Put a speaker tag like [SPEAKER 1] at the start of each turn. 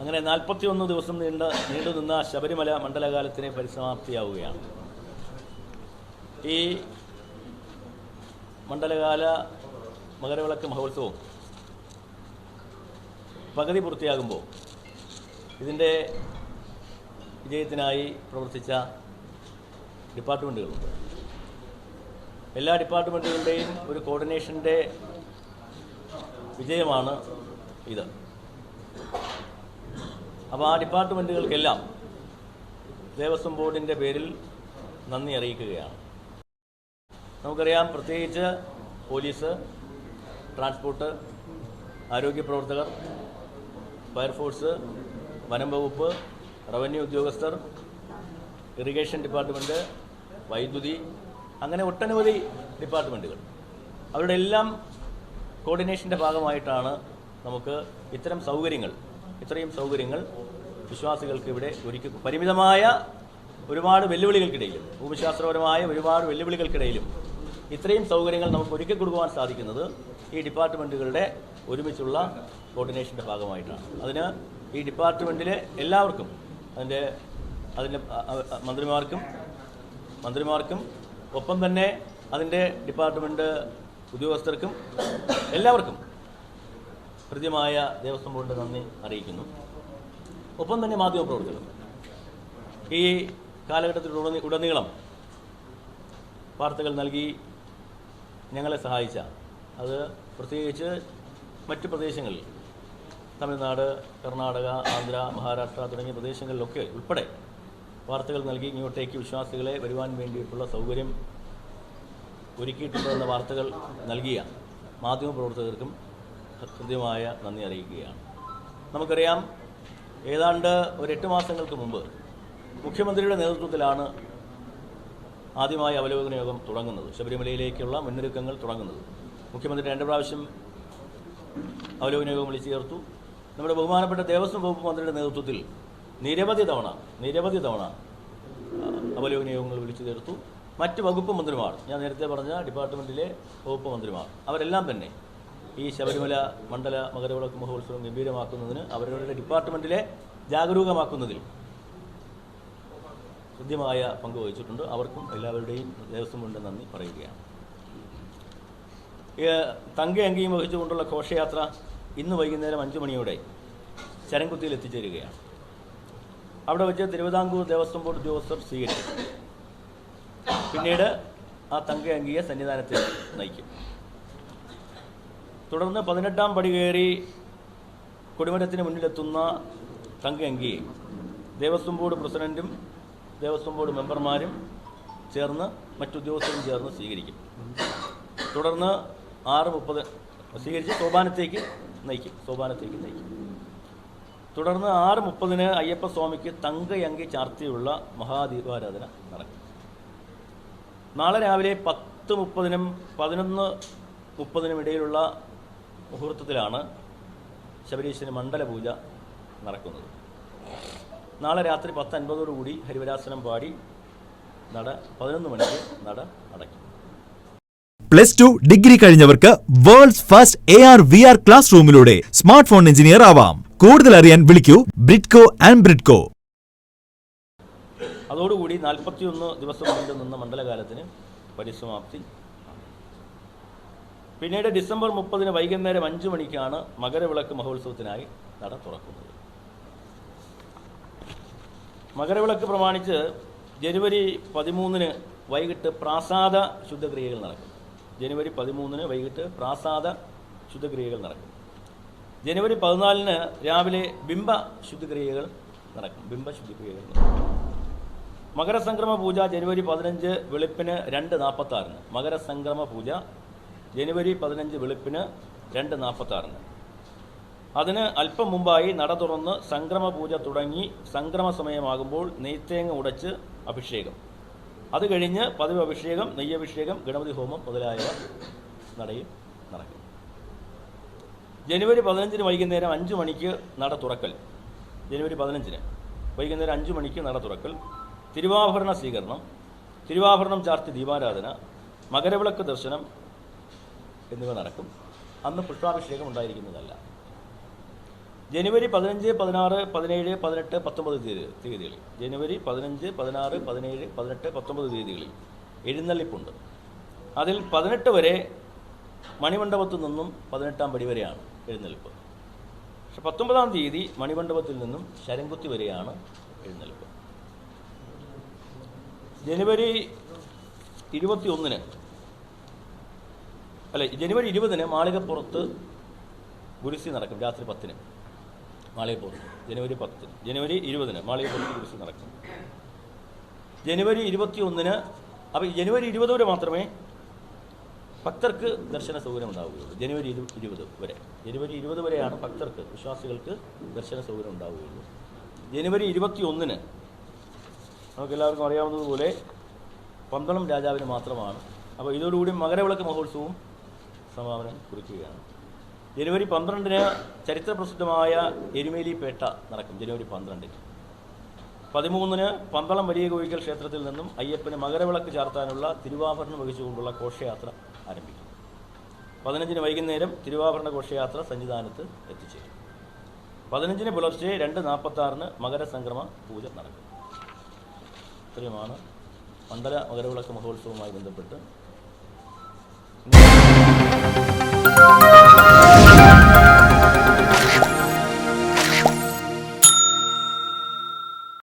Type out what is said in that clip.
[SPEAKER 1] അങ്ങനെ 41 ദിവസം നീണ്ടുനിന്ന ശബരിമല മണ്ഡലകാലത്തിന് പരിസമാപ്തിയാവുകയാണ്. ഈ മണ്ഡലകാല മകരവിളക്ക് മഹോത്സവം പകുതി പൂർത്തിയാകുമ്പോൾ ഇതിൻ്റെ വിജയത്തിനായി പ്രവർത്തിച്ച ഡിപ്പാർട്ട്മെൻറ്റുകളുണ്ട്. എല്ലാ ഡിപ്പാർട്ട്മെൻറ്റുകളുടെയും ഒരു കോർഡിനേഷൻ്റെ വിജയമാണ് ഇത്. അപ്പോൾ ആ ഡിപ്പാർട്ട്മെൻറ്റുകൾക്കെല്ലാം ദേവസ്വം ബോർഡിൻ്റെ പേരിൽ നന്ദി അറിയിക്കുകയാണ്. നമുക്കറിയാം, പ്രത്യേകിച്ച് പോലീസ്, ട്രാൻസ്പോർട്ട്, ആരോഗ്യ പ്രവർത്തകർ, ഫയർഫോഴ്സ്, വനം വകുപ്പ്, റവന്യൂ ഉദ്യോഗസ്ഥർ, ഇറിഗേഷൻ ഡിപ്പാർട്ട്മെൻറ്റ്, വൈദ്യുതി, അങ്ങനെ ഒട്ടനവധി ഡിപ്പാർട്ട്മെൻറ്റുകൾ, അവരുടെ എല്ലാം കോർഡിനേഷൻ്റെ ഭാഗമായിട്ടാണ് നമുക്ക് ഇത്രയും സൗകര്യങ്ങൾ വിശ്വാസികൾക്ക് ഇവിടെ ഒരുക്കി. പരിമിതമായ ഒരുപാട് വെല്ലുവിളികൾക്കിടയിലും, ഭൂമിശാസ്ത്രപരമായ ഒരുപാട് വെല്ലുവിളികൾക്കിടയിലും ഇത്രയും സൗകര്യങ്ങൾ നമുക്ക് ഒരുക്കി കൊടുക്കുവാൻ സാധിക്കുന്നത് ഈ ഡിപ്പാർട്ട്മെൻറ്റുകളുടെ ഒരുമിച്ചുള്ള കോർഡിനേഷൻ്റെ ഭാഗമായിട്ടാണ്. അതിന് ഈ ഡിപ്പാർട്ട്മെൻറ്റിലെ എല്ലാവർക്കും, അതിൻ്റെ മന്ത്രിമാർക്കും ഒപ്പം തന്നെ അതിൻ്റെ ഡിപ്പാർട്ട്മെൻറ്റ് ഉദ്യോഗസ്ഥർക്കും എല്ലാവർക്കും കൃത്യമായ ദേവസ്വം ബോർഡിൻ്റെ നന്ദി അറിയിക്കുന്നു. ഒപ്പം തന്നെ മാധ്യമപ്രവർത്തകർ ഈ കാലഘട്ടത്തിൽ ഉടനീളം വാർത്തകൾ നൽകി ഞങ്ങളെ സഹായിച്ച, അത് പ്രത്യേകിച്ച് മറ്റു പ്രദേശങ്ങളിൽ തമിഴ്നാട്, കർണാടക, ആന്ധ്ര, മഹാരാഷ്ട്ര തുടങ്ങിയ പ്രദേശങ്ങളിലൊക്കെ ഉൾപ്പെടെ വാർത്തകൾ നൽകി ഇങ്ങോട്ടേക്ക് വിശ്വാസികളെ വരുവാൻ വേണ്ടിയിട്ടുള്ള സൗകര്യം ഒരുക്കിയിട്ടുണ്ടെന്ന വാർത്തകൾ നൽകിയ മാധ്യമപ്രവർത്തകർക്കും കൃത്യമായ നന്ദി അറിയിക്കുകയാണ്. നമുക്കറിയാം, ഏതാണ്ട് ഒരു 8 മാസങ്ങൾക്ക് മുമ്പ് മുഖ്യമന്ത്രിയുടെ നേതൃത്വത്തിലാണ് ആദ്യമായി അവലോകന യോഗം തുടങ്ങുന്നത്, ശബരിമലയിലേക്കുള്ള മുന്നൊരുക്കങ്ങൾ തുടങ്ങുന്നത്. മുഖ്യമന്ത്രി 2 പ്രാവശ്യം അവലോകന യോഗം വിളിച്ചു ചേർത്തു. നമ്മുടെ ബഹുമാനപ്പെട്ട ദേവസ്വം വകുപ്പ് മന്ത്രിയുടെ നേതൃത്വത്തിൽ നിരവധി തവണ അവലോകന യോഗങ്ങൾ വിളിച്ചു ചേർത്തു. മറ്റ് വകുപ്പ് മന്ത്രിമാർ, ഞാൻ നേരത്തെ പറഞ്ഞ ഡിപ്പാർട്ട്മെൻറ്റിലെ വകുപ്പ് മന്ത്രിമാർ, അവരെല്ലാം തന്നെ ഈ ശബരിമല മണ്ഡല മകരവിളക്ക് മഹോത്സവം ഗംഭീരമാക്കുന്നതിന്, അവരവരുടെ ഡിപ്പാർട്ട്മെൻറ്റിലെ ജാഗരൂകമാക്കുന്നതിൽ കൃത്യമായ പങ്ക് വഹിച്ചിട്ടുണ്ട്. അവർക്കും എല്ലാവരുടെയും ദേവസ്വം കൊണ്ട് നന്ദി പറയുകയാണ്. തങ്കയങ്കിയും വഹിച്ചുകൊണ്ടുള്ള ഘോഷയാത്ര ഇന്ന് വൈകുന്നേരം 5 മണിയോടെ ചരംകുത്തിയിൽ എത്തിച്ചേരുകയാണ്. അവിടെ വെച്ച് തിരുവിതാംകൂർ ദേവസ്വം ബോർഡ് ഉദ്യോഗസ്ഥർ സ്വീകരിക്കും. പിന്നീട് ആ തങ്കയങ്കിയെ സന്നിധാനത്തിൽ നയിക്കും. തുടർന്ന് 18ാം പടി കയറി കൊടിമരത്തിന് മുന്നിലെത്തുന്ന തങ്കയങ്കിയെ ദേവസ്വം ബോർഡ് പ്രസിഡന്റും ദേവസ്വം ബോർഡ് മെമ്പർമാരും ചേർന്ന് മറ്റുദ്യോഗസ്ഥരും ചേർന്ന് സ്വീകരിക്കും. തുടർന്ന് 6:30 സ്വീകരിച്ച് സോപാനത്തേക്ക് നയിക്കും. തുടർന്ന് 6:30 അയ്യപ്പസ്വാമിക്ക് തങ്കയങ്കി ചാർത്തിയുള്ള മഹാദീപാരാധന നടക്കും. നാളെ രാവിലെ 10:30-നും 11:30-നും ഇടയിലുള്ള മുഹൂർത്തത്തിലാണ് ശബരീശന് മണ്ഡലപൂജ നടക്കുന്നത്. നാളെ രാത്രി 10:50 ഹരിവരാസനം പാടി 11 മണിക്ക് നട അടയ്ക്കും.
[SPEAKER 2] +2 ഡിഗ്രി കഴിഞ്ഞവർക്ക് വേൾഡ്സ് ഫസ്റ്റ് AR/VR ക്ലാസ് റൂമിലൂടെ സ്മാർട്ട് ഫോൺ എഞ്ചിനീയർ ആവാം. കൂടുതൽ അറിയാൻ വിളിക്കൂ ബ്രിഡ്കോ ആൻഡ് ബ്രിഡ്കോ.
[SPEAKER 1] അതോടുകൂടി 41 ദിവസം നീണ്ടു നിന്ന മണ്ഡലകാലത്തിന് പരിസമാപ്തി. പിന്നീട് ഡിസംബർ 30 വൈകുന്നേരം 5 മണിക്കാണ് മകരവിളക്ക് മഹോത്സവത്തിനായി നട തുറക്കുന്നത്. മകരവിളക്ക് പ്രമാണിച്ച് ജനുവരി 13 വൈകിട്ട് പ്രാസാദ ശുദ്ധക്രിയകൾ നടക്കും. ജനുവരി 13 വൈകിട്ട് പ്രാസാദ ശുദ്ധക്രിയകൾ നടക്കും. ജനുവരി 14 രാവിലെ ബിംബ ശുദ്ധക്രിയകൾ നടക്കും. മകരസംക്രമ പൂജ ജനുവരി 15 വെളുപ്പിന് 2:46. മകരസംക്രമ പൂജ ജനുവരി 15 വെളുപ്പിന് 2:46. അതിന് അല്പം മുമ്പായി നട തുറന്ന് സംക്രമ പൂജ തുടങ്ങി സംക്രമ സമയമാകുമ്പോൾ നെയ്ത്തേങ്ങ ഉടച്ച് അഭിഷേകം. അത് കഴിഞ്ഞ് പതിവ് അഭിഷേകം, നെയ്യഭിഷേകം, ഗണപതി ഹോമം മുതലായവ നടയിൽ നടക്കും. ജനുവരി 15 വൈകുന്നേരം 5 മണിക്ക് നട തുറക്കൽ. ജനുവരി 15 വൈകുന്നേരം 5 മണിക്ക് നട തുറക്കൽ. തിരുവാഭരണ സ്വീകരണം, തിരുവാഭരണം ചാർത്തി ദീപാരാധന, മകരവിളക്ക് ദർശനം എന്നിവ നടക്കും. അന്ന് പുഷ്പാഭിഷേകം ഉണ്ടായിരിക്കുന്നതല്ല. ജനുവരി 15, 16, 17, 18, 19 തീയതികളിൽ ജനുവരി 15, 16, 17, 18, 19 തീയതികളിൽ എഴുന്നള്ളിപ്പുണ്ട്. അതിൽ 18 വരെ മണിമണ്ഡപത്തിൽ നിന്നും 18-ാം പടി വരെയാണ് എഴുന്നള്ളിപ്പ്. പക്ഷെ 19-ാം തീയതി മണിമണ്ഡപത്തിൽ നിന്നും ശരംകുത്തി വരെയാണ് എഴുന്നള്ളിപ്പ്. ജനുവരി 21-ന് ജനുവരി 20-ന് മാളികപ്പുറത്ത് ഗുരുസി നടക്കും. രാത്രി 10-ന് മാളികപ്പുറത്ത്. ജനുവരി 10-ന് ജനുവരി 20-ന് മാളികപ്പുറത്ത് ഗുരുസി നടക്കും. ജനുവരി 21-ന് അപ്പോൾ ജനുവരി 20 വരെ മാത്രമേ ഭക്തർക്ക് ദർശന സൗകര്യം ഉണ്ടാവുകയുള്ളൂ. ജനുവരി 20 വരെ. ജനുവരി 20 വരെയാണ് ഭക്തർക്ക്, വിശ്വാസികൾക്ക് ദർശന സൗകര്യം ഉണ്ടാവുകയുള്ളൂ. ജനുവരി 21-ന് നമുക്കെല്ലാവർക്കും അറിയാവുന്നതുപോലെ പന്തളം രാജാവിന് മാത്രമാണ്. അപ്പോൾ ഇതോടുകൂടി മകരവിളക്ക് മഹോത്സവവും സമാപനം കുറിക്കുകയാണ്. ജനുവരി 12-ന് ചരിത്രപ്രസിദ്ധമായ എരുമേലിപ്പേട്ട നടക്കും. ജനുവരി 12-ന് 13-ന് പന്തളം വലിയ കോയിക്കൽ ക്ഷേത്രത്തിൽ നിന്നും അയ്യപ്പന് മകരവിളക്ക് ചാർത്താനുള്ള തിരുവാഭരണം വഹിച്ചുകൊണ്ടുള്ള ഘോഷയാത്ര ആരംഭിക്കും. 15-ന് വൈകുന്നേരം തിരുവാഭരണ ഘോഷയാത്ര സന്നിധാനത്ത് എത്തിച്ചേരും. 15-ന് പുലർച്ചെ 2:46-ന് മകരസംക്രമ പൂജ നടക്കും. ഇത്രയുമാണ് മണ്ഡല മകരവിളക്ക് മഹോത്സവവുമായി ബന്ധപ്പെട്ട്